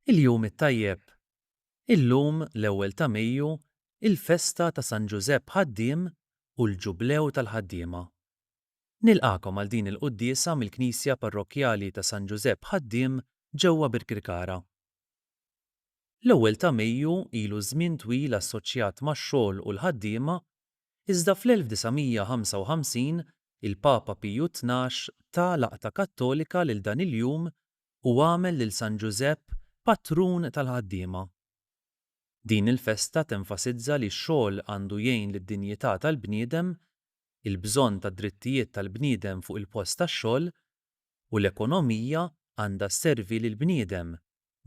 Il-jum it-tajjeb. Illum l-ewwel ta' Mejju, il-festa ta' San Ġusepp Ħaddiem u l-Ġublew tal-Ħaddiema. Nilqakom għal din il-quddiesa mill-Knisja Parrokjali ta' San Ġusepp Ħaddiem ġewwa Birkirkara. L-ewwel ta' Mejju ilu żmien twil assoċjat max-xogħol u l-ħaddiema, iżda fl-1955 il-Papa Piju Tnax ta' laqta Kattolika lil dan il-jum u għamel lil San Ġusepp patrun tal-ħaddiema. Din il-festa tenfasizza li x-xogħol għandu jgħin lid-dinjità tal-bniedem, il-bżonn tad-drittijiet tal-bniedem fuq il-post tax-xogħol u l-ekonomija għandha sservi lill-bniedem,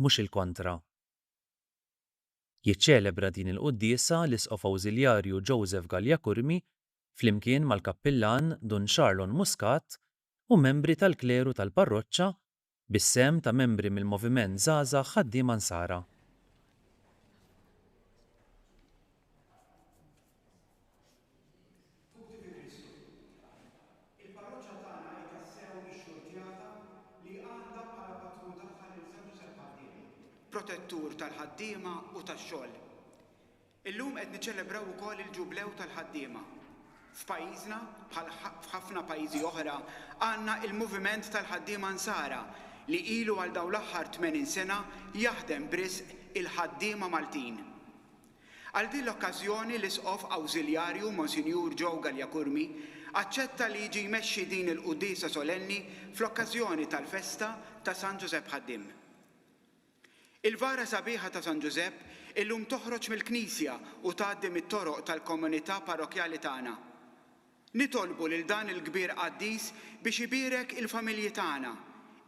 mhux il-kontra. Jiċċelebra din il-quddiesa l-Isqof Awżiljarju Joseph Galjakurmi flimkien mal-Kappillan Dun Charlon Muscat u membri tal-kleru tal-parroċċa bis-sehem ta' membri mill-Moviment Żgħażagħ Ħaddiema Nsara. Il-parroċċa tagħna hija tassew ix-xurtjata li għandha bħala patrun tagħha lil San Ġusepp Ħaddiem, protettur tal-ħaddiema u tax-xogħol. Illum qed niċċelebraw ukoll il-Ġublew tal-ħaddiema. F'pajjiżna bħal f'ħafna pajjiżi oħra għandna il-Moviment tal-Ħaddiema Nsara li ilu għal dawn l-aħħar 80 sena jaħdem b'risq il-ħaddiema Maltin. Għal din l-okkażjoni l-Isqof Awżiljarju Monsinjur Joe Galjakurmi aċċetta li jiġi jmexxi din il-quddiesa solenni fl-okkażjoni tal-festa ta' San Ġusepp Ħaddiem. Il-vara sabiħa ta' San Ġusepp illum toħroġ mill-Knisja u tgħaddi mit-toroq tal-komunità parrokjali tagħna. Nitolbu lil dan il-kbir qaddis biex ibierek il-familji tagħna,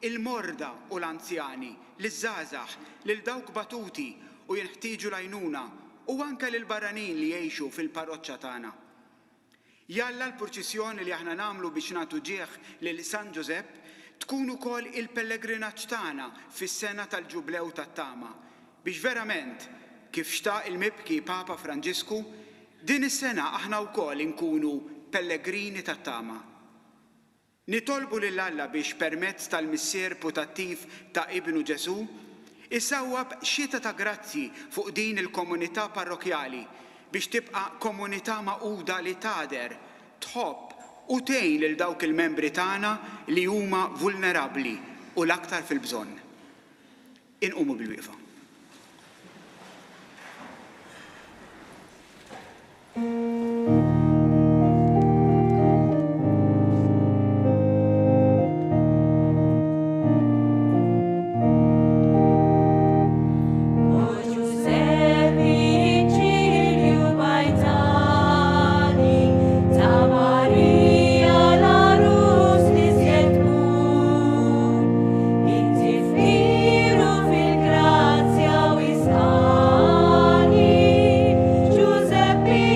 il-morda u l-anzjani, liż-żgħażagħ, lil dawk batuti u jinħtieġu l-għajnuna u anke lil barranin li jgħixu fil-parroċċa tagħna. Jalla l-purċissjoni li aħna nagħmlu biex nagħtu ġieħ lil San Ġusepp tkun ukoll il-pellegrinaġġ tagħna fis-sena tal-Ġublew tat-Tama biex verament kif xtaq il-mibki Papa Franġisku din is-sena aħna wkoll inkunu pellegrini tat-Tama. Nitolbu lil Alla biex permezz tal-missier putattiv ta' Ibnu Ġesù isawwab xita ta' grazzi fuq din il-komunità parrokjali biex tibqa' komunità maquda li tgħader, tħobb u tgħin lil dawk il-membri tagħna li huma vulnerabbli u l-aktar fil-bżonn. Inqumu bil-wieqfa. Giuseppe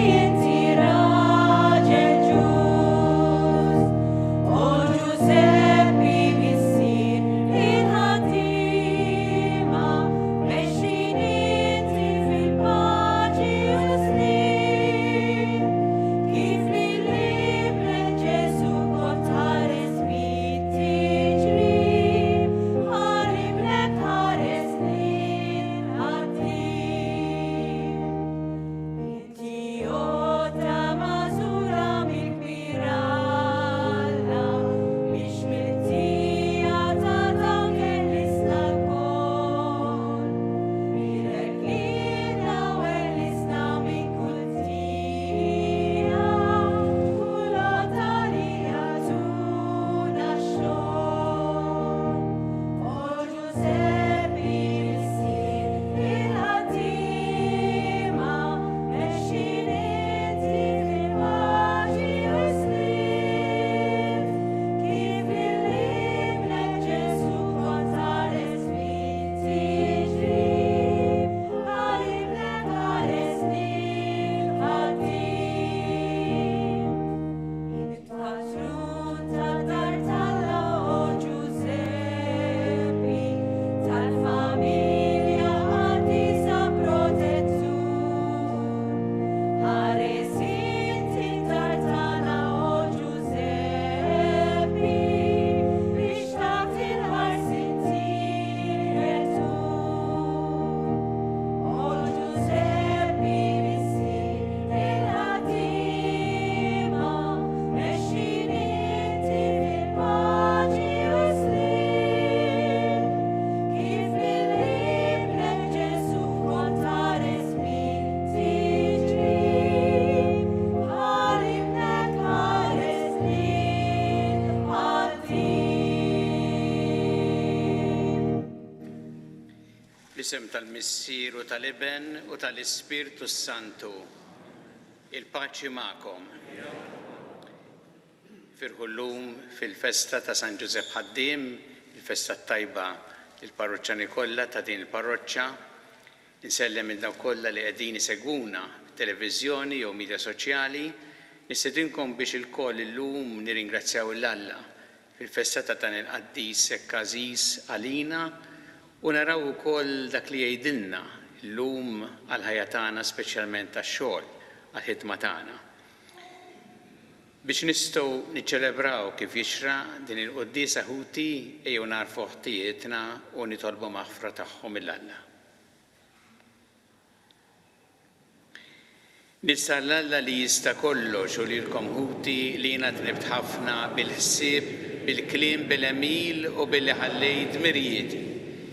Fisem tal-Missier u tal-Iben u tal-Ispirtu Santu. Il-paċi ma'kom. Firħu llum fil-festa ta' San Giuseppe Ħaddiem, il-festa tajba il-parroċċani kollha ta' din il-parroċċa. Insellem il-daw kollha li qegħdin isegwuna televiżjoni jew midja soċjali. Nistedinkom biex il-koll illum nirringrazzjaw l-Alla fil-festa ta' dan il-qaddis Ekkażis għalina u naraw ukoll dak li jgħidilna llum għall-ħajja tagħna speċjalment tax-xogħol għall-ħidma tagħna. Biex nistgħu niċċelebraw kif jixraq din il-quddiesa ħuti ejjew narfu ħtijietna u nitolbu maħfra tagħhom mill-Alla. Nista' l-Alla li jista' kollox u lilkom ħuti li jiena tnibt ħafna bil-ħsieb, bil-kliem, bil-emil u billi ħallejt mirjieti.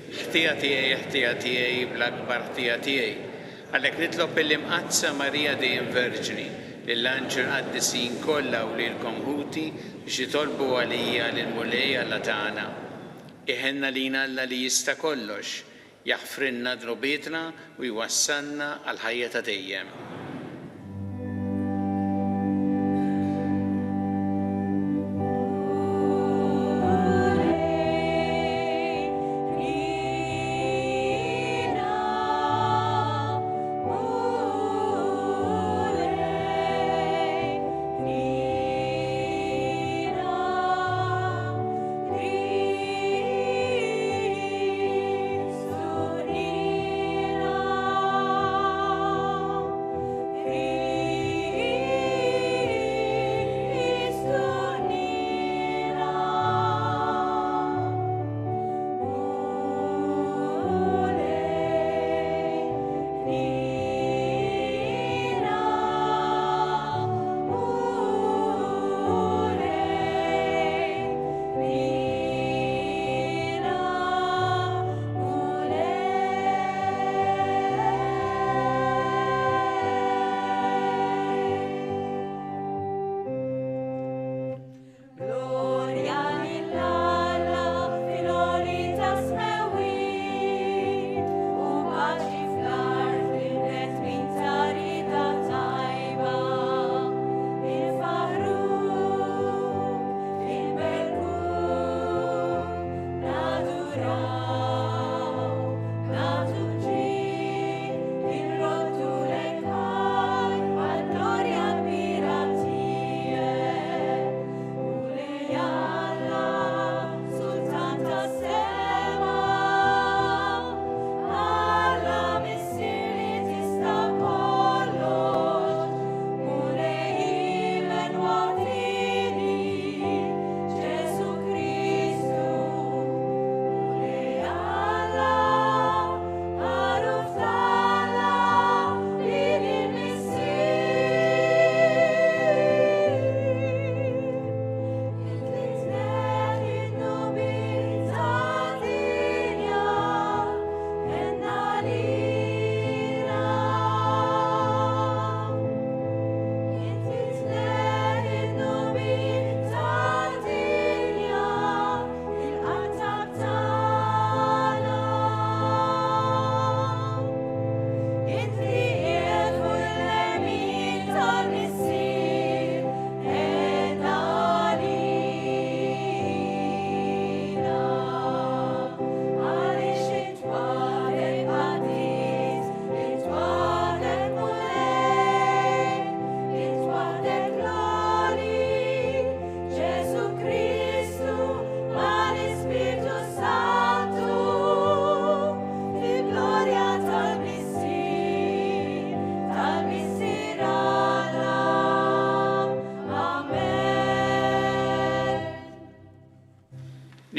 Ħtija tiegħi bl-akbar ħtija tiegħi. Għalhekk nitlob il-Imqazza Marija dejjem Verġni lill-anġel qaddisin kollha u lilkom ħuti biex jitolbu għalija lil Mulej Alla tagħna. Iħenna lina Alla li jista' kollox, jaħfrilna drobietna u jwassalna għal ħajja ta' dejjem.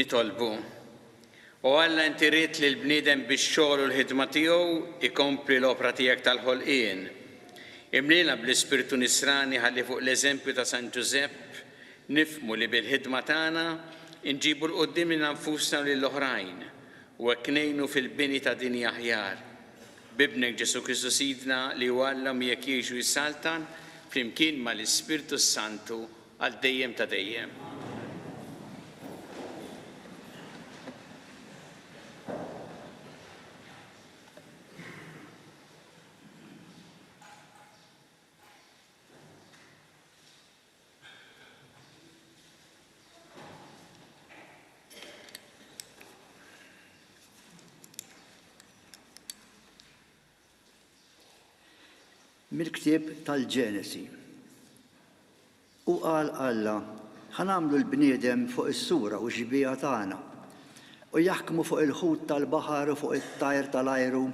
Nitolbu. U Alla inti rid li l-bniedem bix-xogħol u l-ħidma tiegħu ikompli l-opra tiegħek tal-ħolqien. Imlina bl-Ispirtu Nisrani ħalli fuq l-eżempju ta' San Giuseppe nifmu li bil-ħidma tagħna inġibu l-qoddim lil nfusna u lill-oħrajn u hekk ngħinu fil-bini ta' dinja aħjar. Bibnek Ġesu Kristu Sidna li huwa Alla jekk jgħixu jissaltan flimkien mal-Ispirtu Santu għal dejjem ta' dejjem. mill-ktieb tal-Ġenesi. U qal Alla, ħanamlu l-bniedem fuq is-sura u xbija tagħna u jaħkmu fuq il-ħut tal-baħar u fuq it-tajr tal-ajru,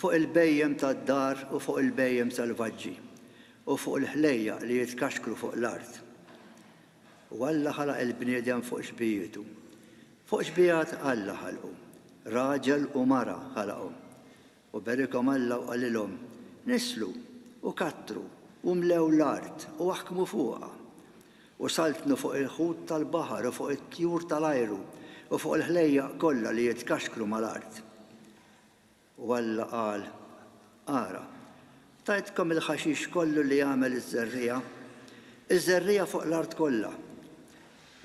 fuq il-bejjem tad-dar u fuq il-bejjem selvaġġi u fuq il-ħlejja li jitkaxkru fuq l-art. U Alla ħalaq il-bniedem fuq xbijietu. Fuq xbijat Alla ħalqu, raġel u mara ħalaqu. U berikom Alla u qalilhom, nislu u kattru u mlew l-art u aħkmu fuqha. U saltnu fuq il-ħut tal-baħar u fuq it-tjur tal-ajru u fuq il-ħlejja kollha li jitkaxkru mal-art. U Alla qal, ara, tajtkom il-ħaxix kollu li jagħmel iż-żerrija fuq l-art kollha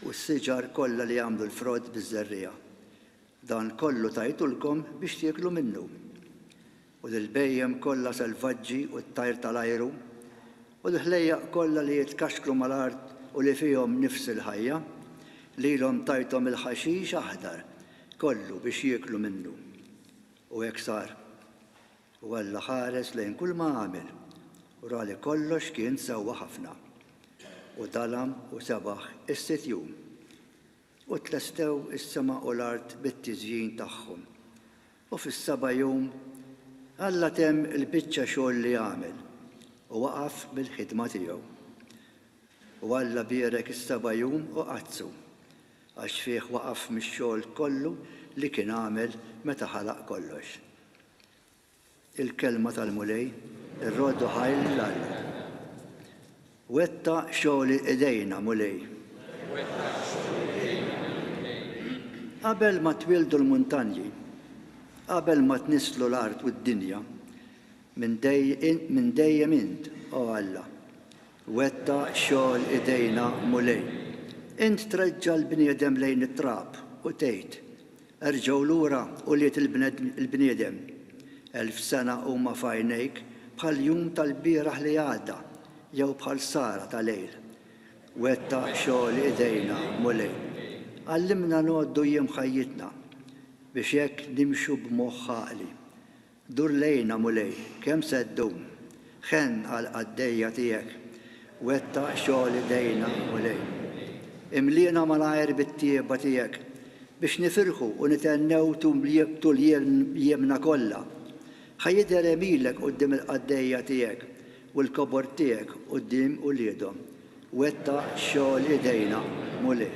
u s-siġar kollha li jagħmlu l-frod biż-żerrija. Dan kollu tajtulkom biex tieklu minnu. U l-bejjem kollha selvaġġi u t-tajr tal-ajru u l-ħlejja kollha li jitkaxkru mal-art u li fihom nifs il-ħajja, lilhom tajthom il-ħaxix aħdar kollu biex jieklu minnu. U hekk sar. U Alla ħares lejn kull ma għamel u ra li kollox kien sewwa ħafna. U dalam u sebaħ is-sitt jum. U tlestew is-sema u l-art bit-tiżjin tagħhom. U fis-seba' jum Alla temm il-biċċa xogħol li għamel u waqaf bil-ħidma tiegħu. U Alla bierek is-seba' jum u qazzu, għax fih waqaf mix-xogħol kollu li kien għamel meta ħalaq kollox. Il-kelma tal-mulej, ir-roddu ħajl l-Alla. Wetta xogħol idejna mulej. Qabel ma twildu l-muntanji, qabel ma tnislu l-art u d-dinja, minn dejjem int, o Alla, wetta xogħol idejna mulej. Int treġġa l-bniedem lejn it-trab u tgħid, erġgħu lura u liet il-bniedem. 1000 sena huma f'għajnejk bħal jum tal-bieraħ li għadda, jew bħal sara tal-lejl. Wetta xogħol idejna mulej. Għallimna noddu jiem ħajjitna biex hekk nimxu b'moħħ ħaqli. Dur lejna mulej, kemm se ddum, ħenn għal qaddejja tiegħek, wetta xogħol idejna mulej. Imliena malajr bit-tieba tiegħek biex nifirħu u nitennew tul jemna kollha. Ħajjidher emilek quddiem il-qaddejja tiegħek u l-kobor tiegħek quddiem uliedhom. Wetta xogħol idejna mulej.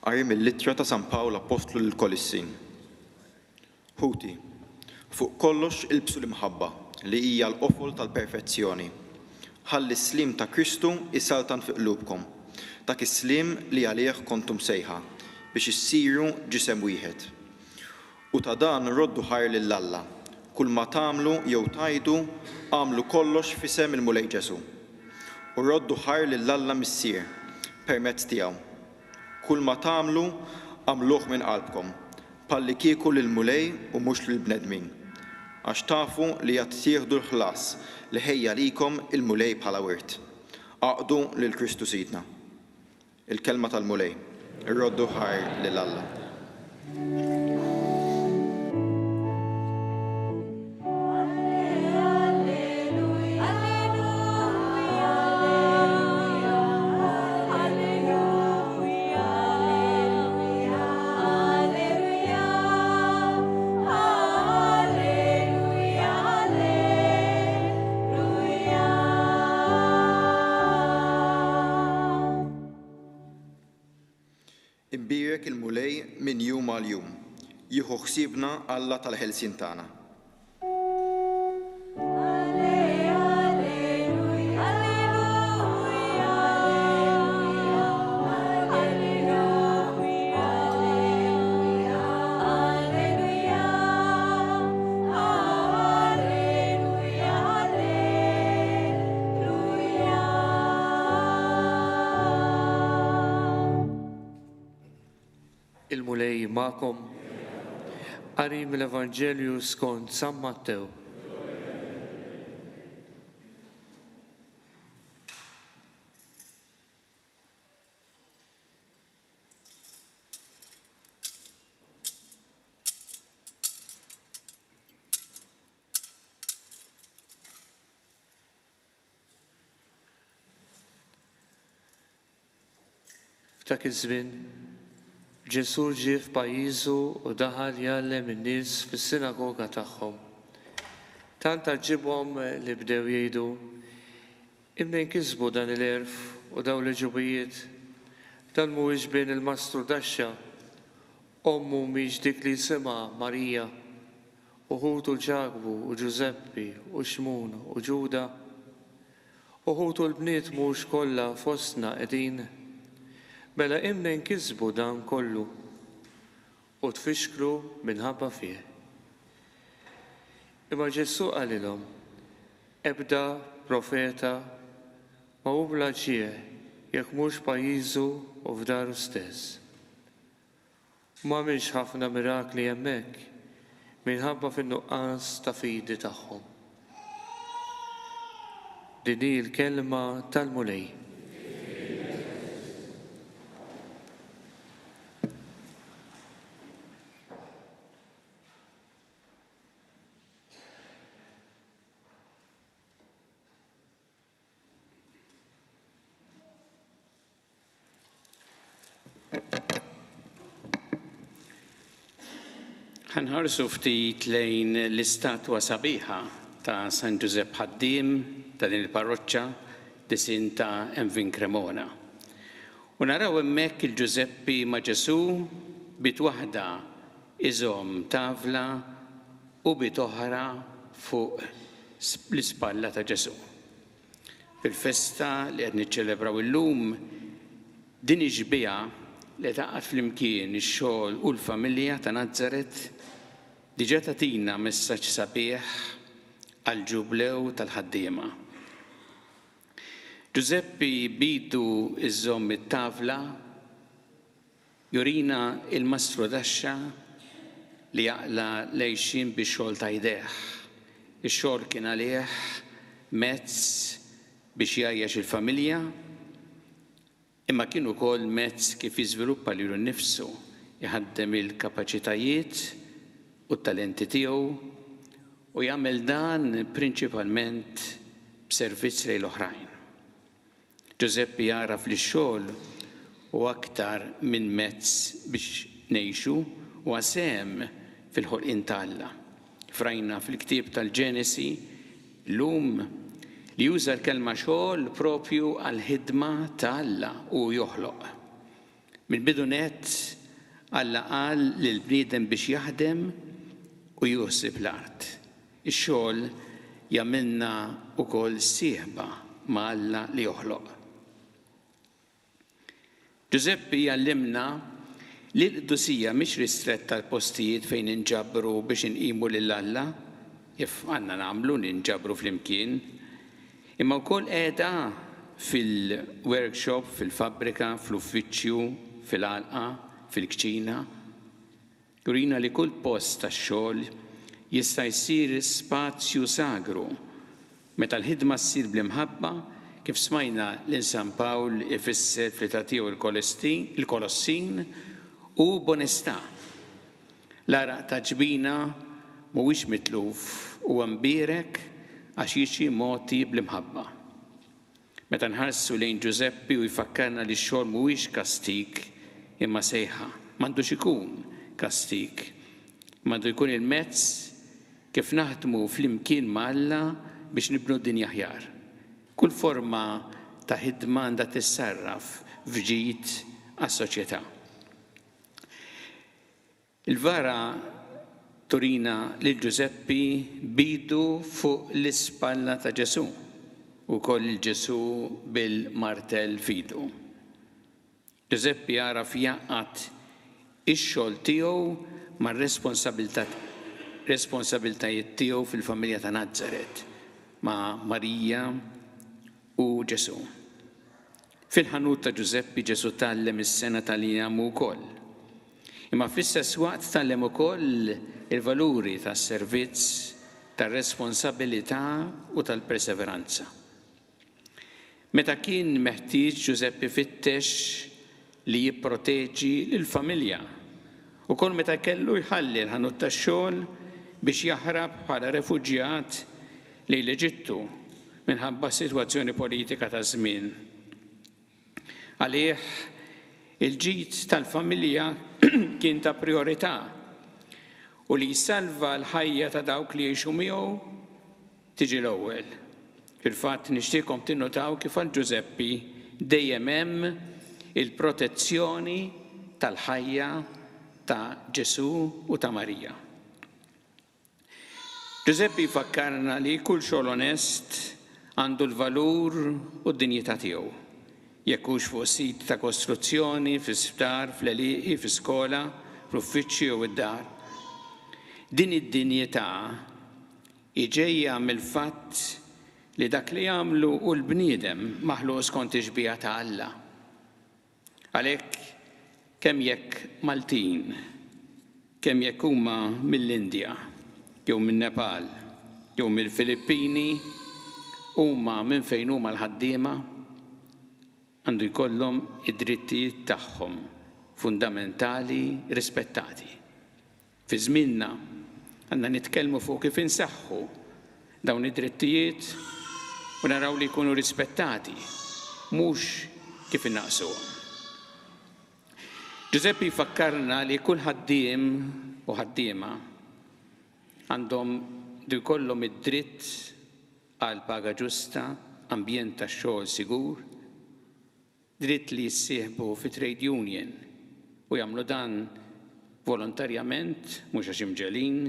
Qari mill-Littra ta' San Pawl Apostlu lill-Kolissin. Ħuti, fuq kollox ilbsu l-imħabba li hija l-qofol tal-perfezzjoni. Ħalli s-slim ta' Kristu isaltan fi qlubkom, dak is-slim li għalih kontum sejħa biex issiru ġisem wieħed. U ta' dan roddu ħajr lill-Alla, kull ma tagħmlu jew tajdu għamlu kollox f'isem il-Mulej Ġesu. U roddu ħajr lill-Alla missier permezz tiegħu. Kull ma tagħmlu għamluh minn qalbkom, palli kieku lill-mulej u mhux lill-bnedmin, għax tafu li qed tieħdu l-ħlas li ħejja likom il-mulej bħala wirt. Għaqdu lil Kristu Sidna. Il-kelma tal-mulej, irroddu ħajr lil Alla. Imbierek il-mulej minn jum għal jum, jieħu ħsiebna Alla tal-ħelsien tagħna. Il-mulej ma'kom. Qari mill-Evanġelju skont San Mattew. F'dak iż-żmien Ġesu ġie f'pajjiżu u daħal jgħallem in-nies fis-sinagoga tagħhom. Tant ġibhom li bdew jgħidu: Imnejn kisbu dan il-erf u dawn l-ġubijiet? Dan mhuwiex bejn il-mastru daxxa, ommu mhix dik li jisimha Marija, uħutu Ġakbu u Ġuseppi u Xmun u Ġuda, uħutu l-bniet mhux kollha fostna qegħdin. Mela imnejn kisbu dan kollu u tfixklu minħabba fih. Imma Ġesu qalilhom: ebda profeta ma hu bla ġie jekk mhux pajjiżu u f'daru stess. M'għamilx ħafna mirakli hemmhekk minħabba fin-nuqqas ta' fidi tagħhom. Din hi l-kelma tal-Mulej. Ħanħarsu ftit lejn l-istatwa sabiħa ta' San Giuseppe Ħaddiem ta' din il-parroċċa tisin ta' Envin Cremona. U naraw hemmhekk il-Giuseppi ma' Ġesu bit waħda iżhom tavla u bit oħra fuq l-ispalla ta' Ġesu. Fil-festa li qed niċċelebraw illum din iġbija li taqgħod flimkien ix-xogħol u l-familja ta' Nażaret diġà tagħtina messaġġ sabiħ għall-ġublew tal-ħaddiema. Giuseppi bidu iżomm it-tavla jurina il-mastru daxxa li jaqla lejxin bix-xogħol ta' jdejh. Ix-xogħol kien għalih mezz biex jgħajjax il-familja, imma kien ukoll mezz kif jiżviluppa lilu nnifsu, jħaddem il-kapaċitajiet u t-talenti tiegħu u jagħmel dan prinċipalment b'servizz lejn l-oħrajn. Giuseppi jaraf li x-xogħol u aktar minn mezz biex ngħixu u għasem fil-ħolqien ta' Alla. Frajna fil-ktieb tal-Ġenesi llum li juża l-kelma xogħol propju għall-ħidma ta' Alla u joħloq. Mill-bidu nett Alla qal lill-bniedem biex jaħdem u juħsib l-art. Ix-xogħol jagħmilna wkoll sieħba ma' Alla li joħloq. Giuseppi jgħallimna li l-qdusija mhix ristretta l-postijiet fejn inġabru biex inqimu lil Alla, kif għandna nagħmlu ninġabru flimkien, imma wkoll qiegħda fil-workshop, fil-fabbrika, fl-uffiċċju, fil-għalqa, fil-kċina. Jurina li kull post tax-xogħol jista' jsir spazju sagru meta l-ħidma ssir bl-imħabba kif smajna lil San Pawl ifisser fl-ittra tiegħu il-Kolossin u b'onestà. L-araq ta' ġbina mhuwiex mitluf huwa mbierek għax jiġi mogħti bl-imħabba. Meta nħarsu lejn Giuseppi u jfakkarna li x-xogħol mhuwiex kastik imma sejħa, m'għandux ikun kastik, m'għandu jkun il-mezz kif naħdmu flimkien ma' Alla biex nibnu d-dinja aħjar. Kull forma ta' ħidma għandha tissarraf f'ġid għas-soċjetà. Il-vara turina lil Giuseppi bidu fuq l-ispalla ta' Ġesu u koll Ġesu bil-martell fidu. Giuseppi jaraf jaqgħad ix-xogħol tiegħu mar-responsabbiltajiet tiegħu fil-familja ta' Nażaret ma' Marija u Ġesu. Fil-ħanut ta' Giuseppi Ġesu tgħallem is-sena tal-jam ukoll. Imma fl-istess waqt tgħallem ukoll il-valuri tas-servizz, tar-responsabilità u tal-perseveranza. Meta kien meħtieġ Giuseppi fittex li jipproteġi lill-familja. Ukoll meta kellu jħalli l-ħanut tax-xogħol biex jaħrab bħala refuġjat lejn l-Eġittu minħabba s-sitwazzjoni politika ta' żmien. Għalih Il-ġid tal-familja kien ta' priorità u li jsalva l-ħajja ta' dawk li jgħixu miegħu tiġi l-ewwel. Fil-fatt nixtieqkom tinnotaw kif għal Giuseppi dejjem hemm il-protezzjoni tal-ħajja ta' Ġesu u ta' Marija. Giuseppi fakkarna li kull xogħol onest għandu l-valur u d-dinjità tiegħu. Jekk hux fuq sit ta' kostruzzjoni, fl-isptar, fl-għelieqi, fl-iskola, fl-uffiċċju u d-dar. Din id-dinjità ġejja mill-fatt li dak li jagħmlu u l-bniedem maħluq skont ix-xbija ta' Alla. Għalhekk kemm jekk Maltin, kemm jekk huma mill-Indja, jew min-Nepal, jew mill-Filippini, huma minn fejn huma l-ħaddiema għandu jkollhom id-drittijiet tagħhom fundamentali rispettati. Fi żmienna għandna nitkellmu fuq kif insaħħu dawn id-drittijiet u naraw li jkunu rispettati, mhux kif innaqsuhom. Giuseppi fakkarna li kull ħaddiem u ħaddiema għandhom jkollhom id-dritt għal paga ġusta, ambjent tax-xogħol sigur, dritt li jissieħbu fi trade union u jagħmlu dan volontarjament, mhux għax imġelin,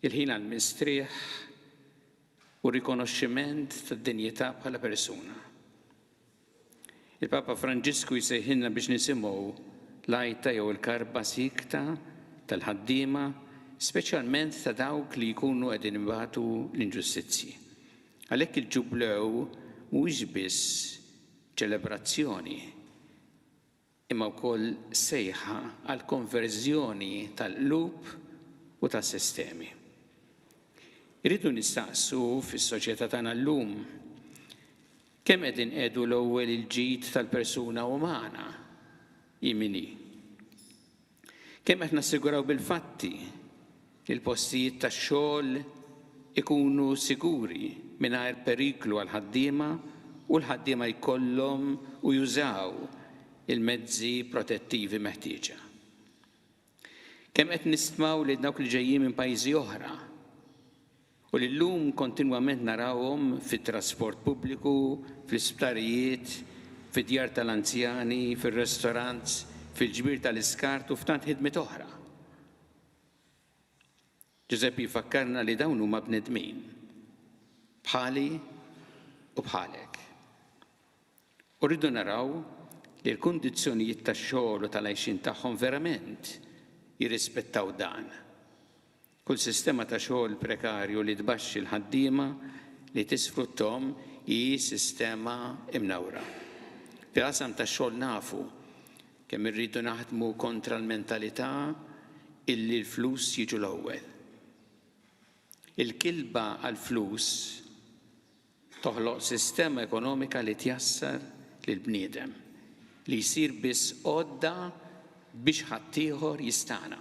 il-ħin għal mistrieħ u rikonoxximent tad-dinjità bħala persuna. Il-Papa Franġisku jsejħilna biex nisimgħu l-għajta jew il-karba sikta tal-ħaddiema, speċjalment ta' dawk li jkunu qegħdin ibagħtu l-inġustizzji. Għalhekk il-ġublew mhuwiex biss ċelebrazzjoni, imma wkoll sejħa għal konverżjoni tal-qlub u tas-sistemi. Irridu nistaqsu fis-soċjetà tagħna llum kemm qegħdin qiegħdu l-ewwel il-ġid tal-persuna umana jimini. Kemm qed nassiguraw bil-fatti li l-postijiet tax-xogħol ikunu siguri mingħajr periklu għal ħaddiema u l-ħaddiema jkollhom u jużaw il-mezzi protettivi meħtieġa. Kemm qed nistmaw li dawk li ġejjin minn pajjiżi oħra u li llum kontinwament narawhom fit-trasport pubbliku, fl-isptarijiet, fid-djar tal-anzjani, fir-restorants, fil-ġbir tal-iskart u f'tant ħidmiet oħra. Giuseppi fakkarna li dawn huma bnedmin bħali u bħalek. U rridu naraw li l-kundizzjonijiet tax-xogħol u tal-għajxin tagħhom verament jirrispettaw dan. Kull sistema ta' xogħol prekarju li tbaxxi l-ħaddiema li tisfruttom hi sistema imnawra. Fil-qasam tax-xogħol nafu kemm irridu naħdmu kontra l-mentalità illi l-flus jiġu l-ewwel. Il-kilba għall-flus toħloq sistema ekonomika li tjassar lill-bniedem li jsir biss għodda biex ħaddieħor jistana.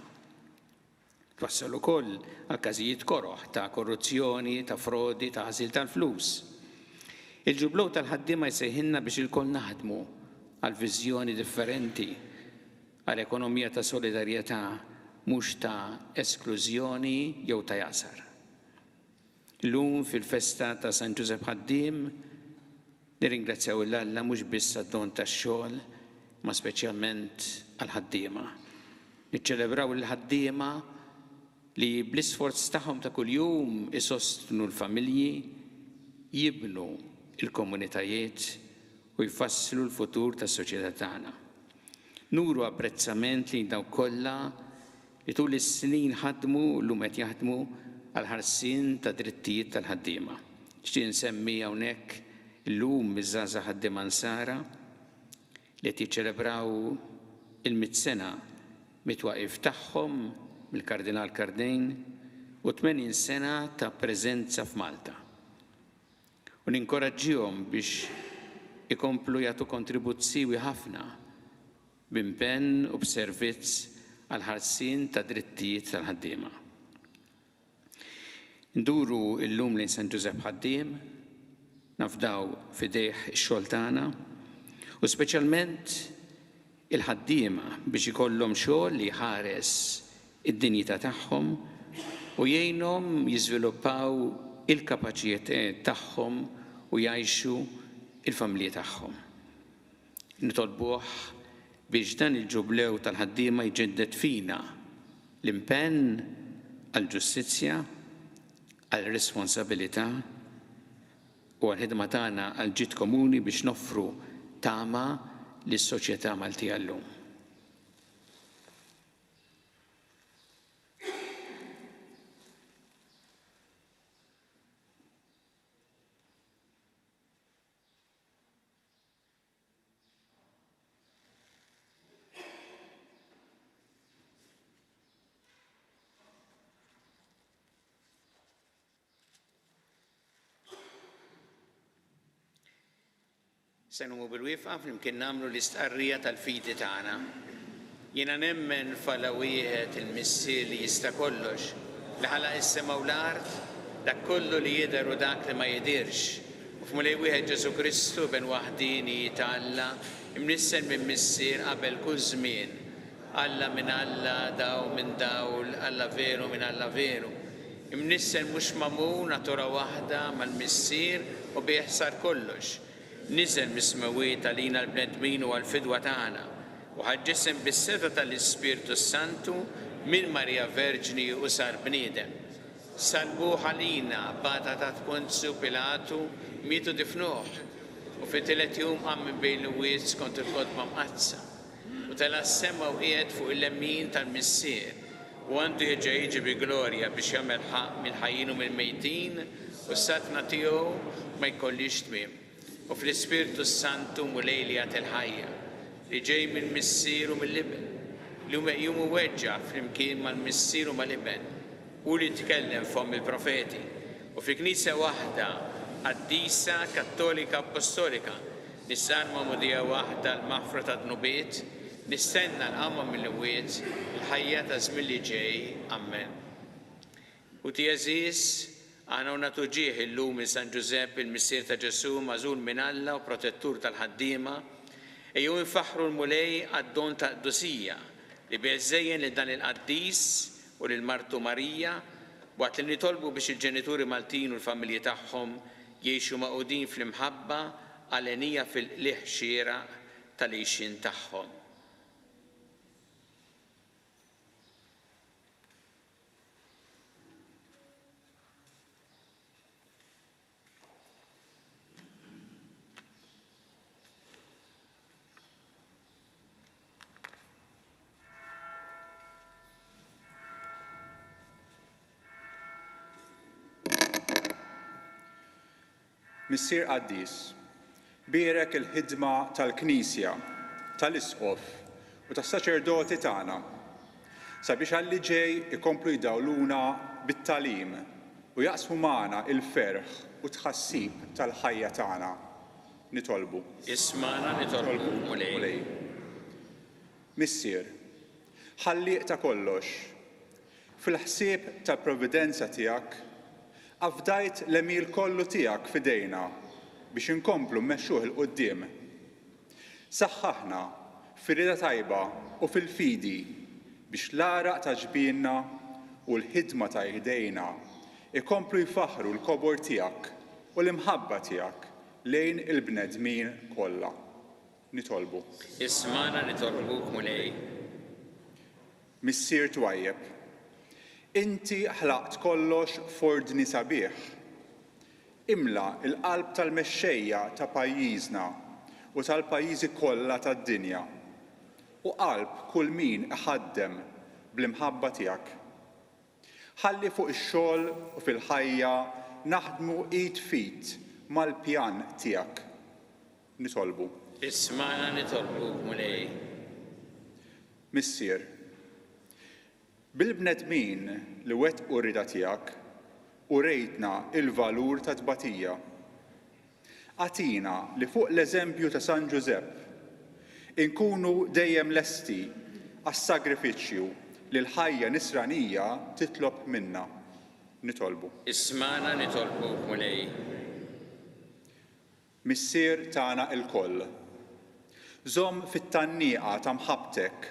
Twassal ukoll għal każijiet koroħ ta' korruzzjoni, ta' frodi, ta' ħasil tal-flus. Il-ġublew tal-ħaddiema jsejħilna biex ilkoll naħdmu għal viżjoni differenti, għal ekonomija ta' solidarjetà mhux ta' esklużjoni jew ta' jasar. Llum fil-festa ta' San Giuseppe Ħaddiem nirringrazzjaw l-Alla mhux biss għad-don tax-xogħol, ma speċjalment għall-ħaddiema. Niċċelebraw il-ħaddiema li bl-isforz tagħhom ta' kuljum isostnu l-familji, jibnu il-komunitajiet u jfasslu l-futur tas-soċjetà tagħna. Nuru apprezzament li daw kollha li tul is-snin ħadmu llum qed jaħdmu għal ħarsien ta' drittijiet tal-ħaddiema. Xtieq nsemmi hawnhekk illum iż-żgħażagħ ħaddiema Ansara li qed jiċċelebraw il-100 sena mit-twaqif tagħhom mill-Kardinal Kardejn u 80 sena ta' preżenza f'Malta. U ninkoraġġihom biex ikomplu jagħtu kontribut siwi ħafna b'impenn u b'servizz għal ħarsien ta' drittijiet tal-ħaddiema. Nduru llum lejn San Giuseppe Ħaddiem, nafdaw fidejh ix-xogħol tagħna u speċjalment il-ħaddiema biex ikollhom xogħol li jħares id-dinjità tagħhom u jgħinhom jiżviluppaw il-kapaċitajiet tagħhom u jgħixu il-familji tagħhom. Nitolbuh biex dan il-ġublew tal-ħaddiema jġeddet fina l-impenn għall-ġustizzja, għall-responsabilità u għall-ħidma tagħna għall-ġid komuni biex noffru tama lis-soċjetà Maltija llum. Se nagħmlu bil-wifqa flimkien nagħmlu l-istqarrija tal-fidi tagħna. Jiena nemmen fala wieħed il-missier li jista' kollox li ħalaq is-sema u l-art, dak kollu li jidher u dak li ma jidirx. U f'mulej wieħed Ġesu Kristu ben waħdini ta' Alla imnissen minn missier qabel kull żmien. Alla minn Alla, daw minn dawl, Alla veru minn Alla veru. Imnissen mhux magħmul natura waħda mal-missier u bieħsar kollox. Niżel mis-smawiet għalina l-bnedmin u għal-fidwa tagħna u ħaġġisem bis-seta tal-Ispirtu Santu minn Marija Verġni u sar bniedem. Salbuh għalina bata ta' Ponzju Pilatu mietu difnuh u fit-tielet jum qam minn bejn l-wies kont il-qodba mqazza u tela s-sema u qiegħed fuq il-lemmin tal-missier u għandu jiġi bi glorja biex jagħmel ħaq mill-ħajjin u mill-mejtin u s-satna tiegħu ma jkollix tmiem. U fl-Ispirtu Santu mulej li għat il-ħajja li ġej mill-missier u mill-liben li meqjum u weġġa flimkien mal-missier u mal-liben u li tkellem fom il-profeti u fi knisja waħda qaddisa kattolika apostolika nissarma mudija waħda l-maħfra ta' dnubiet nistenna l-qamma mill-wiet il-ħajja ta' żmien li ġej. Amen. U tiegħżiż għana nagħtu ġieħ illum il San Giuseppe il-missier ta' Ġesu magħżul minn Alla u protettur tal-ħaddiema ejjew infaħħru l-mulej għad-don ta' qdusija li beżejjen lil dan il-qaddis u lil martu Marija waqt li nitolbu biex il-ġenituri Maltin u l-familji tagħhom jgħixu maqudin fl-imħabba għalenija fil-qlieħ xieraq tal-għixin tagħhom. Missier Qaddis, bierek il-ħidma tal-Knisja, tal-Isqof u tas-saċerdoti tagħna sabiex għalli ġej ikomplu jdawluna bit-tagħlim u jaqsmu magħna il-ferħ u tħassib tal-ħajja tagħna. Nitolbu. Ismana nitolbu mulej. Missier, ħalliq ta' kollox, fil-ħsieb tal-provvidenza tiegħek afdajt l-emil kollu tiegħek f'idejna biex inkomplu mmexxuh il-qudiem. Saħħaħna fir-rieda tajba u fil-fidi biex l-għaraq ta' ġbienna u l-ħidma ta' jdejna ikomplu jfaħru l-kobor tiegħek u l-imħabba tiegħek lejn il-bnedmin kollha. Nitolbu. Ismana nitolbuk mulej. Missier Twajjeb, inti ħlaqt kollox f'ordni sabiħ. Imla il-qalb tal-mexxejja ta' pajjiżna u tal-pajjiżi kollha tad-dinja u qalb kull min iħaddem bl-imħabba tiegħek. Ħalli fuq ix-xogħol u fil-ħajja naħdmu id fit mal-pjan tiegħek. Nitolbu. Ismana nitolbuk mulej. Missier, bil-bnedmin li wettqu r-rida tiegħek u rejtna il-valur ta' tbatija. Għatina li fuq l-eżempju ta' San Giuseppe inkunu dejjem lesti għas-sagrifiċċju li l-ħajja nisranija titlob minna. Nitolbu. Ismana nitolbuk mulej. Missier tagħna il-koll. Żomm fit-tannieqa ta' mħabbtek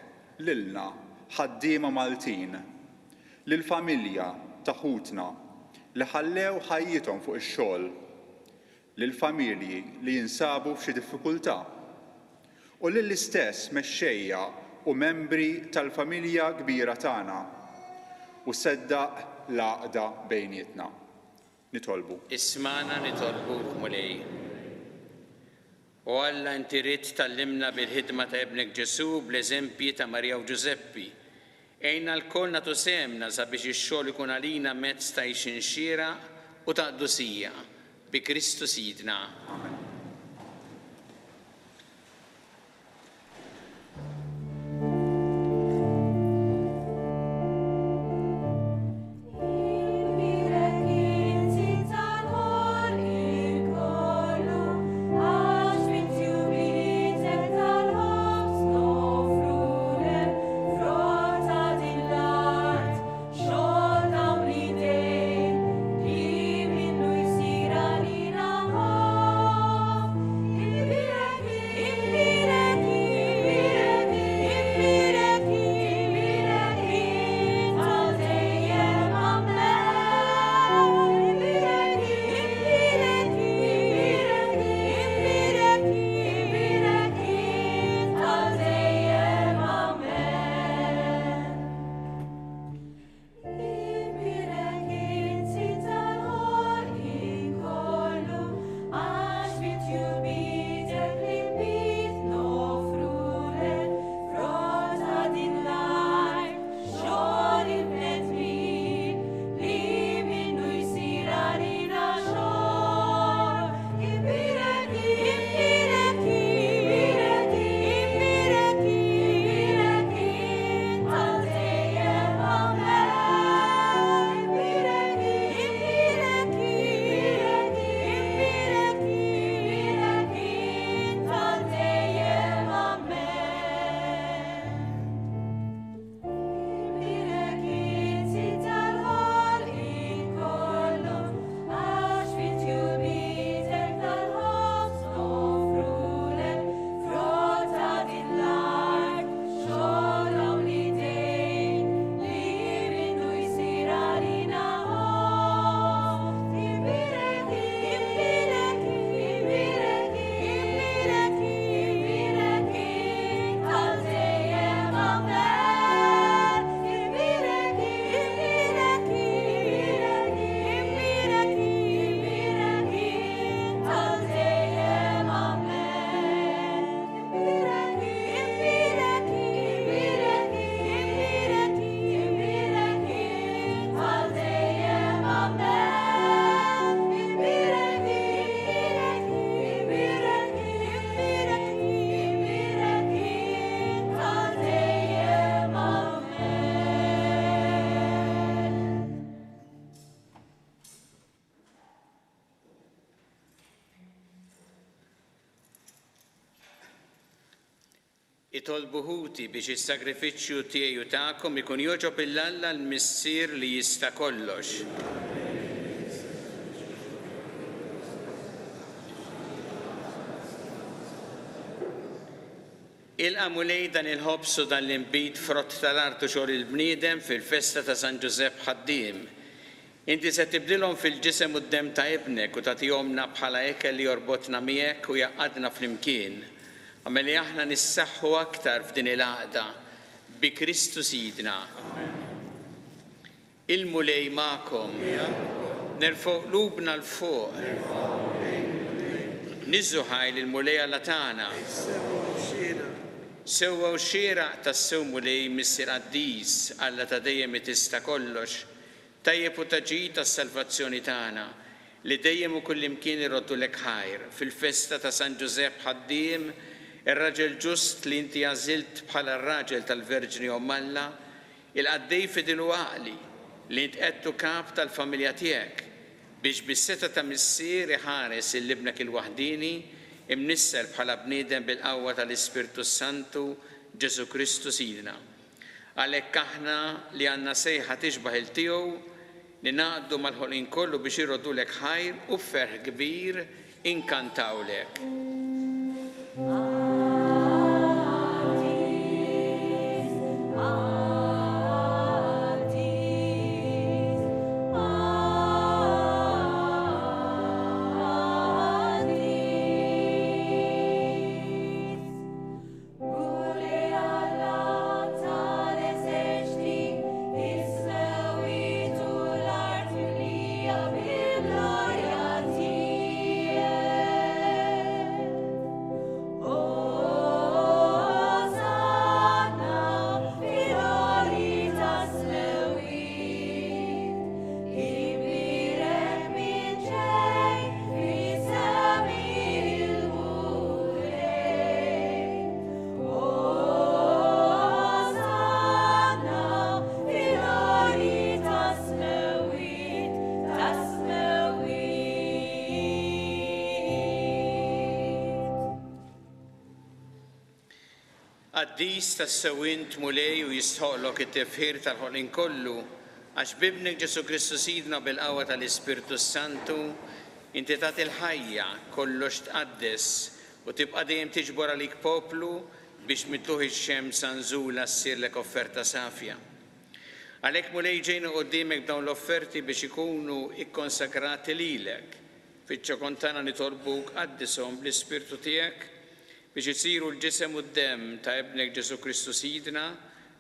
lilna ħaddiema Maltin, lill-familja ta' ħutna li ħallew ħajjithom fuq ix-xogħol, lill-familji li jinsabu f'xi diffikultà u lill-istess mexxejja u membri tal-familja kbira tagħna u seddaq l-għaqda bejnietna. Nitolbu. Ismana nitolbuk mulej. U Alla inti rid tallimna bil-ħidma ta' ibnek Ġesu bl-eżempji ta' Marja u Ġuseppi. Ejna l-koll nagħtu semna sabiex ix-xogħol ikun għalina mezz ta' għixin xieraq u ta' qdusija bi Kristu Sidna. Itolbu ħuti biex is-sagrifiċċju tiegħi u tagħkom ikun joġob il-Alla l-Missier li jista' kollox. Ilqamu lej dan il-ħobs u dan l-inbit frott tal-artu xogħol il-bniedem fil-festa ta' San Ġusepp Ħaddiem. Inti se tibdilhom fil-ġisem u d-dem ta' ibnek u tagħtihomna bħala ekel li jorbotna miegħek u jaqgħadna flimkien. Għameli aħna nissaħħu aktar f'din il-għaqda bi Kristu Sidna. Il-mulej ma'kom, nerfgħu qlubna l-fuq, niżżu ħajl il-mulej Alla tagħna. Sewwa u xieraq tas-sew mulej Missier Qaddis Alla ta' dejjem tista' kollox, tajjeb u taġid tas-salvazzjoni tagħna li dejjem u kullimkien iroddu lek ħajr fil-festa ta' San Ġusepp Ħaddiem, ir-raġel ġust li inti għażilt bħala r-raġel tal-Verġni Ommalla, il-qaddej fidilu għaqli li inti qedtu kap tal-familja tiegħek biex bis-seta ta' missier iħares il-libnek il-waħdini imnissel bħala bniedem bil-qawwa tal-Ispirtu Santu Ġesu Kristu Sidna. Għalhekk aħna li għandna sejħa tixbaħ il-tiegħu li naqdu mal-ħolqien kollu biex irodulek ħajr u ferħ kbir inkantawlek. Qaddis tas-sewint mulej u jistħoqlok it-tifħir tal-ħolqien kollu għax bibnek Ġesu Kristu Sidna bil-qawwa tal-Ispirtu Santu inti tagħti l-ħajja kollox tqaddes u tibqa' dejjem tiġbor għalik poplu biex mitluħ ix-xemx sanżula ssirlek offerta safja. Għalhekk mulej ġejna quddiemek dawn l-offerti biex ikunu ikkonsagrati lilek. Fiċ-ċokon tagħna nitolbuk qaddishom bl-Ispirtu tiegħek biex isiru l-ġisem u d-demm ta' ibnek Ġesu Kristu Sidna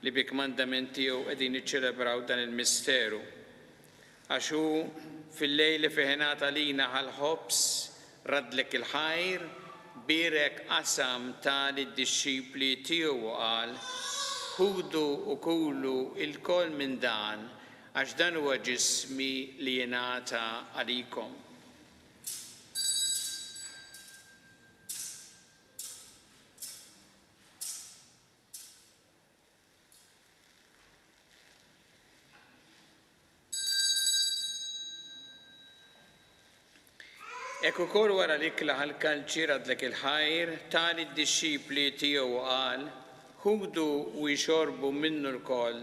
li bik mandament tiegħu qegħdin niċċelebraw dan il-misteru. Għax hu fil-lejl li fih ingħata lina ħal-ħobs radlek il-ħajr birek qasam tal-disċipli tiegħu qal ħudu u kulu il-kol minn dan għax dan huwa ġismi li jingħata għalikom. Ek ukoll wara l-ikla ħall-kalċi radlek il-ħajr tali d-disċipli tiegħu qal ħudu u jxorbu minnu l-koll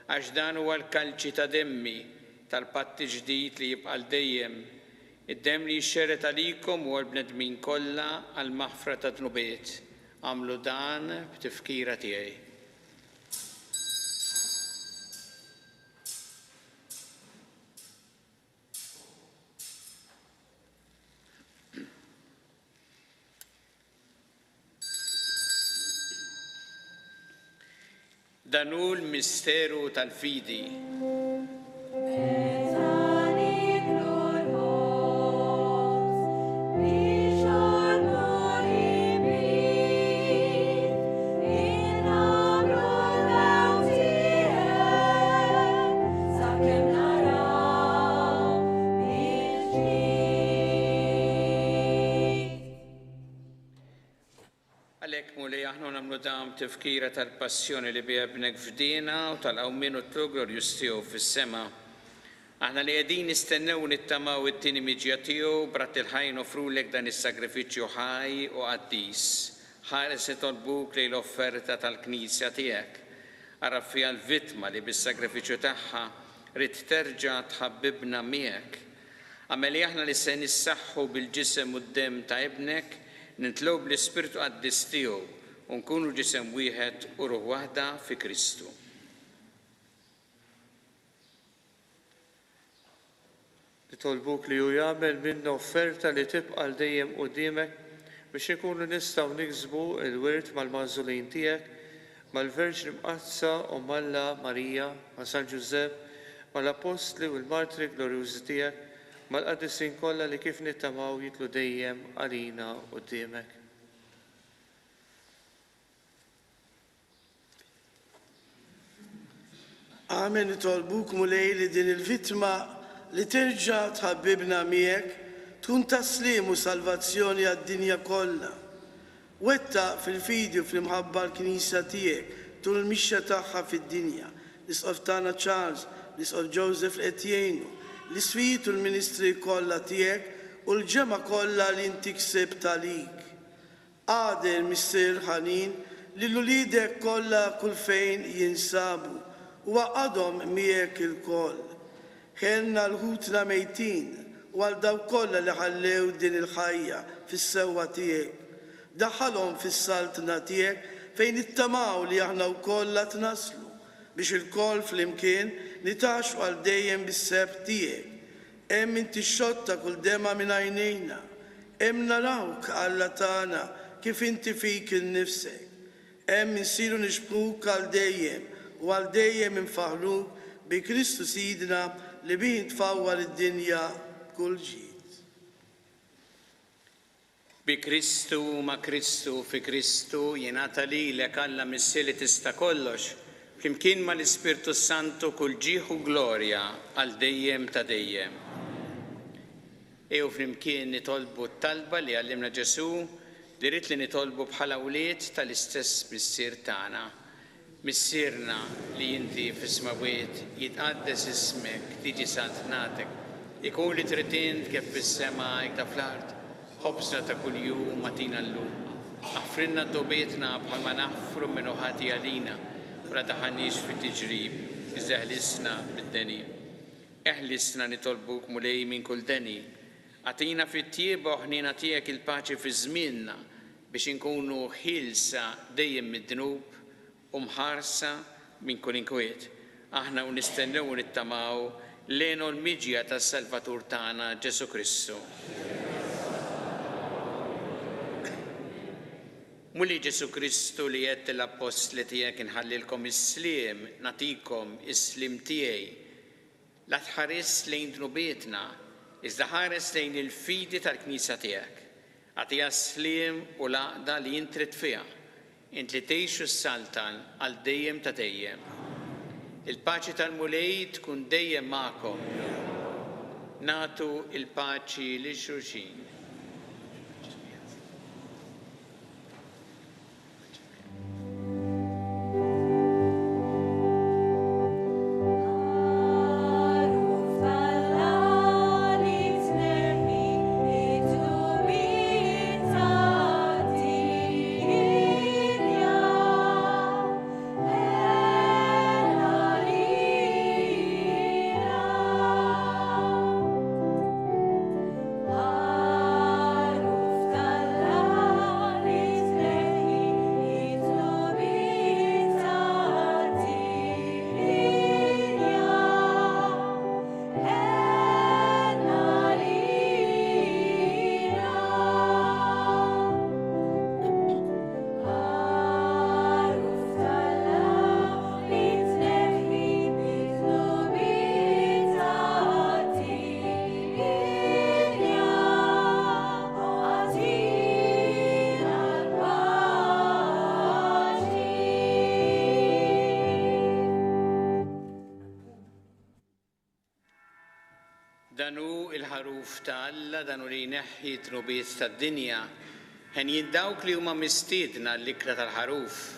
għax dan huwa l-kalċi ta' demmi tal-patti ġdid li jibqa' dejjem. Id-demm li jxxerret għalikom huwa l-bnedmin kollha għal maħfra ta' dnubiet. Għamlu dan b'tifkira tiegħi. Dan hu l-misteru tal-fidi. Tifkira tal-passjoni li bija bnek fdina u tal-qawmin u t-glorjus tiegħu fis-sema. Aħna li qegħdin nistennew nittamaw it-tieni miġja tiegħu brat il-ħajn offrulek dan is-sagrifiċċju ħaj u qaddis. Ħares itolbuk lejn l-offerta tal-Knisja tiegħek. Araf fiha l-vittma li bis-sagrifiċċju tagħha rid terġa' tħabbibna miegħek. Għamel aħna li se nissaħħu bil-ġisem u d-demm ta' ibnek nitlow bl-Ispirtu qaddis tiegħu u nkunu ġisem wieħed u ruħ waħda fi Kristu. Nitolbuk li hu jagħmel minna offerta li tibqa' dejjem quddiemek biex ikunu nistgħu niksbu l-wirt mal-magħżulin tiegħek, mal-Verġni Mqazza u Malla Marija, ma' San Ġusepp, mal-Apostli u l-Martri glorjużi tiegħek, mal-qaddisin kollha li kif nittamaw jitlu dejjem għalina quddiemek. Amen nitolbuk mulej li din il-vittma li terġa' tħabbibna miegħek tkun taslim u salvazzjoni għad-dinja kollha. Wettaq fil-fidi u fl-imħabba l-Knisja tiegħek tul il-mixja tagħha fid-dinja. L-isqof tagħna Charles, l-isqof Joseph qed jgħinu, l-iswiet u l-ministri kollha tiegħek u l-ġema kollha li inti ksibt għalik. Għader missier ħanin li l-ulidek kollha kull fejn jinsabu u għadhom miegħek il-koll. Ħelna l-ħutna mejtin u għal daw kollha li ħallew din il-ħajja fis-sewwa tiegħek. Daħħalhom fis-saltna tiegħek fejn ittamaw li aħna wkoll tnaslu biex il-koll flimkien nitaxxu għal dejjem bis-seb tiegħek. Hemm inti xotta kull dema minn għajnejna. Hemm narawk Alla tagħna kif inti fik innifsek. Hemm insiru nixbħuk għal dejjem u għal dejjem infaħruk bi Kristu Sidna li bih tfawwar id-dinja kull ġid. Bi Kristu ma' Kristu fi Kristu jingħata lilek Alla missi li tista' kollox flimkien mal-Ispirtu Santu kull ġieħ u glorja għal dejjem ta' dejjem. Ew flimkien nitolbu t-talba li għallimna Ġesu li rid li nitolbu bħala wlied tal-istess missier tagħna. Missierna li inti fis-smawiet jitqaddes ismek, tiġi saltnatek, ikun li trid int kif fis-sema hekk ta' fl-art, ħobsna ta' kuljum matina llum. اغفرنا توبتنا بحال ما نغفر من هاتي علينا ولا تحنيش في التجريب إذا أهلسنا بالدنيا اهلسنا نطلبوك مولاي من كل دني أعطينا في التيبة وحنا نعطيك الباچي في زميننا باش نكونوا حيلسة دايم من الذنوب ومحارسة من كل انكويت احنا ونستنوا ونتماو لينو الميجيا تالسلفاتور تاعنا جيسو كريستو مولي جيسو كريستو اللي يات الأبوستل تياك نحللكم السلام نعطيكم السلام تياي لا تحرس لين ذنوباتنا إذا حارس لين الفيدة الكنيسة تياك أعطيها السلام والعقدة اللي ينترد فيها انت اللي تعيشوا السلطان على دايم تدايم الباچي تالمولاي تكون دايم معكم ناتو الباچي للشوشين دانو الحروف تاعلا دانو اللي ينحي تنوبيت تا الدنيا هن ينداوك اللي هما مستيدنا لكرة الحروف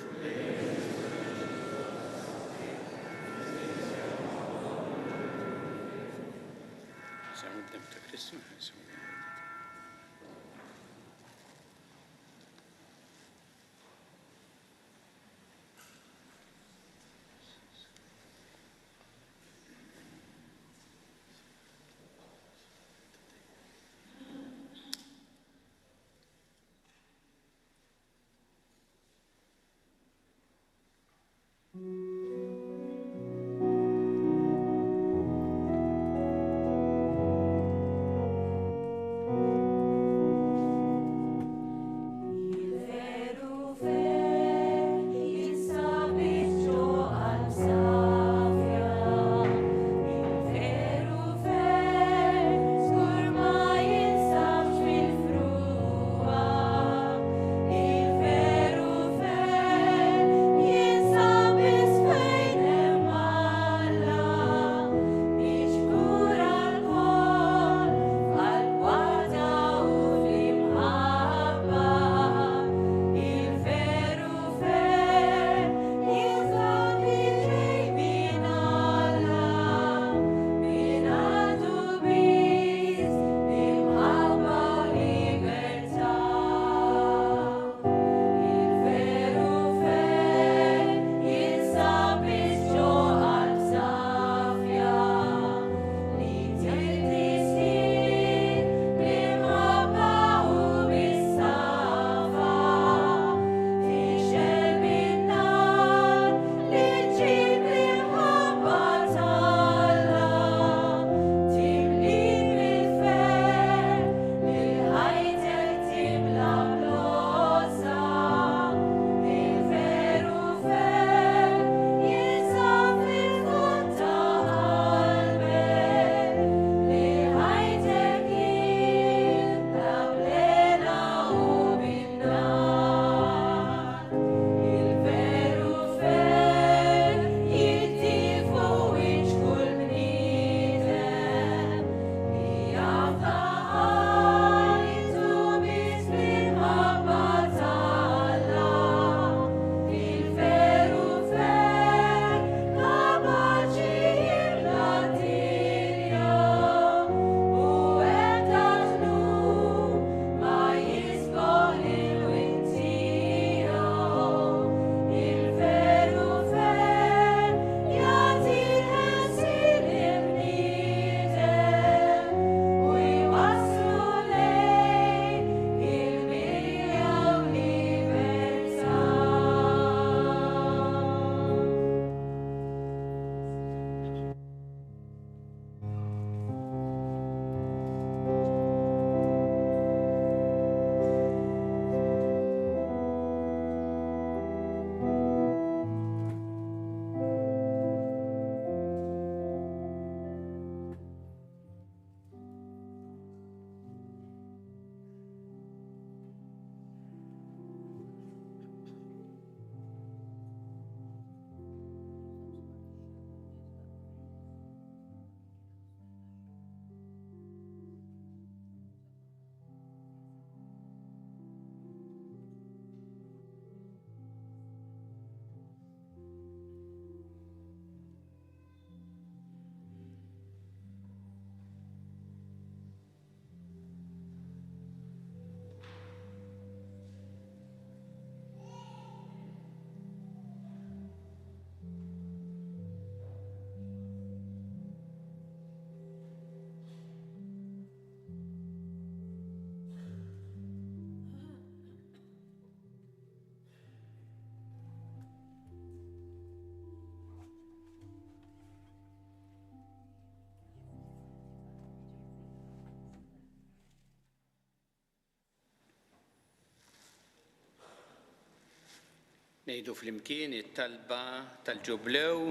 Nejdu fl-imkien it-talba tal-ġublew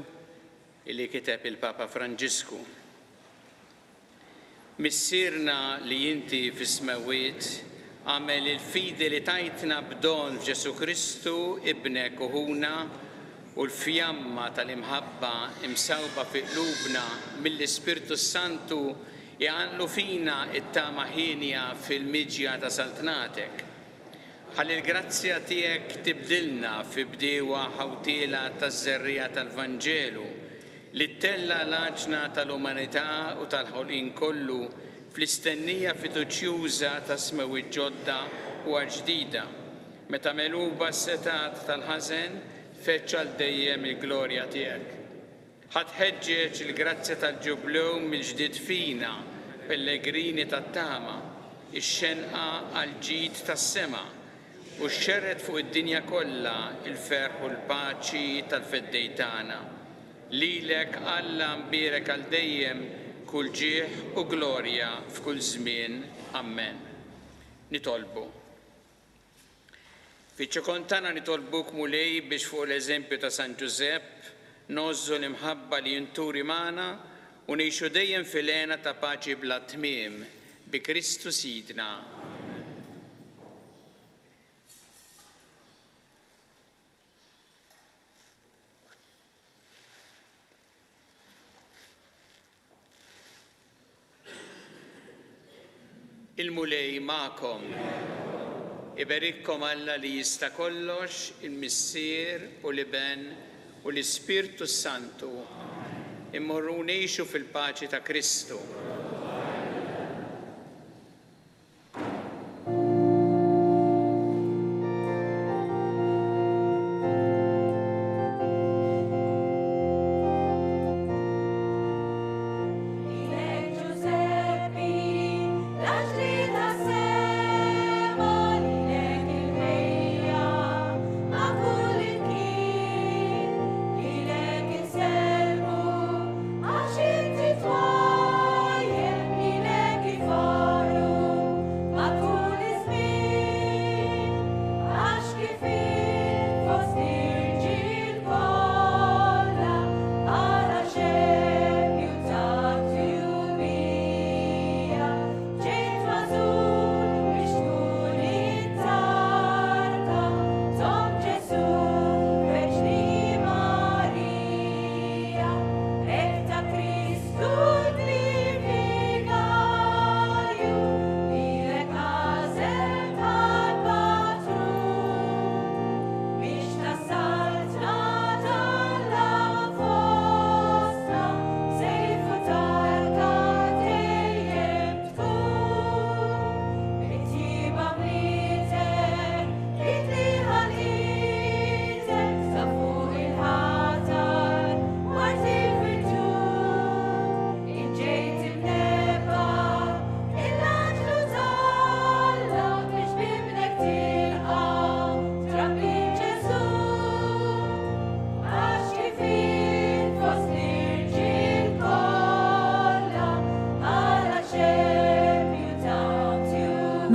illi kiteb il-Papa Franġisku. Missierna li inti fis-smawiet għamel il-fidi li tajtna b'don f'Ġesu Kristu ibnek uħuna u l-fjamma tal-imħabba imsawba fi qlubna mill-Ispirtu Santu jgħanlu fina it-tama ħinja fil-miġja ta' saltnatek. Ħalli l-grazzja tiegħek tibdilna fi bdiewa ħawtiela taż-żerrija tal-Vanġelu li tella l-aġna tal-umanità u tal-ħolqien kollu fl-istennija fiduċjuża ta' smewiet ġodda u ġdida. Meta meluba s-setat tal-ħażen feċċa l-dejjem il-glorja tiegħek. Ħadħeġġeġ il-grazzja tal-ġublew mill-ġdid fina, pellegrini tat-tama, ix-xenqa għal-ġid tas-sema u xxerret fuq id-dinja kollha il-ferħ u l-paċi tal-feddej tagħna. Lilek Alla mbierek għal dejjem kull ġieħ u glorja f'kull żmien. Amen. Nitolbu. Fiċ-ċekont tagħna nitolbuk mulej biex fuq l-eżempju ta' San Giuseppe nożżu l-imħabba li jinturi magħna u ngħixu dejjem fil-għena ta' paċi bla tmiem bi Kristu Sidna. Il-mulej ma'kom. Iberikkom Alla li jista' kollox, il-Missier u l-Iben u l-Ispirtu Santu. Immorru ngħixu fil-paċi ta' Kristu.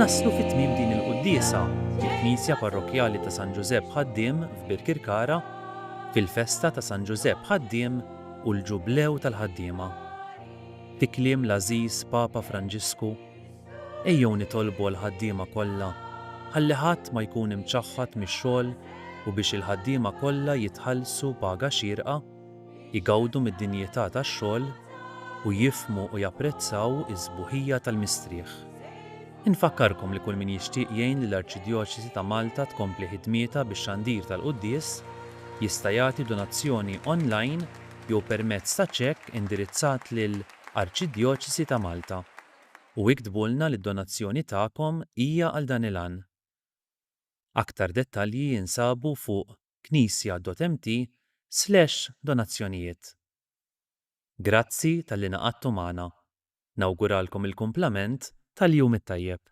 Naslu fit-tmiem din il-quddiesa fil-Knisja Parrokjali ta' San Giuseppe Ħaddiem f'Birkirkara fil-festa ta' San Giuseppe Ħaddiem u l-Ġublew tal-ħaddiema. Tikliem l-Aziz Papa Franġisku, ejjew nitolbu l-ħaddiema kollha ħalli ħadd ma jkun imċaħħad mix-xogħol u biex il-ħaddiema kollha jitħallsu paga xierqa, jgawdu mid-dinjità tax-xogħol u jifhmu u japprezzaw iż-sbuħija tal-mistrieħ. Infakkarkom li kull min jixtieq jgħin lill arċidjoċesi ta' Malta tkompli ħidmietha bix-xandir tal-Quddies jista' jagħti donazzjoni online jew permezz ta' ċekk indirizzat lil Arċidjoċesi ta' Malta. U iktbulna li d-donazzjoni tagħkom hija għal dan il-għan. Aktar dettalji jinsabu fuq knisja.mt/donazzjonijiet. Grazzi tal-li naqadtu magħna. Nawguralkom il-kumplament tal-jum it-tajjeb.